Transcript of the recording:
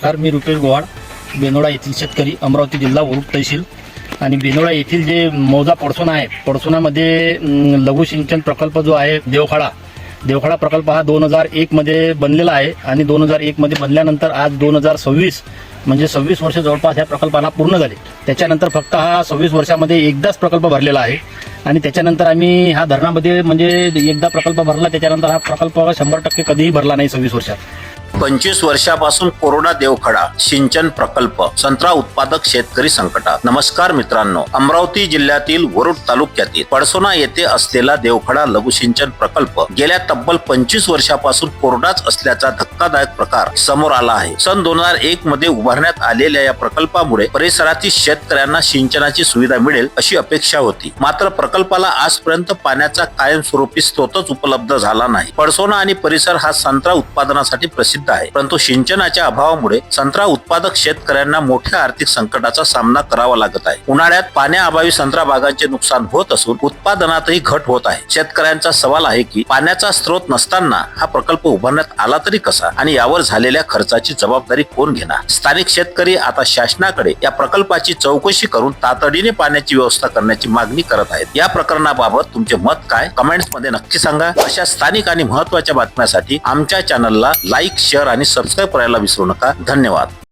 नमस्कार, मी रुपेश गोवाड, बेनोडा येथील शेतकरी, अमरावती जिल्हा, वरुड तहसील. आणि बेनोडा येथील जे मौजा पडसोना आहे, पडसोनामध्ये लघु सिंचन प्रकल्प जो आहे देवखाडा प्रकल्प हा 2001 मध्ये बनलेला आहे. आणि 2001 मध्ये बनल्यानंतर आज 2026 म्हणजे 26 वर्ष जवळपास ह्या प्रकल्पाला पूर्ण झाले. त्याच्यानंतर फक्त हा 26 वर्षामध्ये एकदाच प्रकल्प भरलेला आहे. आणि त्याच्यानंतर आम्ही ह्या धरणामध्ये म्हणजे एकदा प्रकल्प भरला, त्याच्यानंतर हा प्रकल्प 100% कधीही भरला नाही 26 वर्षात. 25 वर्षापासून कोरोना देवखाडा सिंचन प्रकल्प, संत्रा उत्पादक शेतकरी संकटात. नमस्कार मित्रांनो, अमरावती जिल्ह्यातील वरुड तालुक्यातील पडसोना येथे असलेला देवखाडा लघु सिंचन प्रकल्प गेल्या तब्बल 25 वर्षापासून कोरडाच असल्याचा धक्कादायक प्रकार समोर आला आहे. सन 2001 मध्ये उभारण्यात आलेल्या या प्रकल्पामुळे परिसरातील शेतकऱ्यांना सिंचनाची सुविधा मिळेल अशी अपेक्षा होती. मात्र प्रकल्पाला आजपर्यंत पाण्याचा कायमस्वरूपी स्रोतच उपलब्ध झाला नाही. पडसोना आणि परिसर हा संत्रा उत्पादनासाठी प्रसिद्ध आहे, परंतु सिंचनाच्या अभावामुळे संत्रा उत्पादक शेतकऱ्यांना मोठ्या आर्थिक संकटाचा सामना करावा लागत आहे. उन्हाळ्यात पाण्याअभावी संत्रा बागांचे नुकसान होत असून उत्पादनातही घट होत आहे. शेतकऱ्यांचा सवाल आहे की पाण्याचा स्रोत नसताना हा प्रकल्प उभारण्यात आला तरी कसा, आणि यावर झालेल्या खर्चाची जबाबदारी कोण घेणार. स्थानिक शेतकरी आता शासनाकडे या प्रकल्पाची चौकशी करून तातडीने पाण्याची व्यवस्था करण्याची मागणी करत आहेत. या प्रकरणाबाबत तुमचे मत काय, कमेंट्स मध्ये नक्की सांगा. अशा स्थानिक आणि महत्त्वाच्या बातम्यांसाठी आमच्या चॅनलला लाईक, शेअर आणि सबस्क्राईब करायला विसरू नका. धन्यवाद.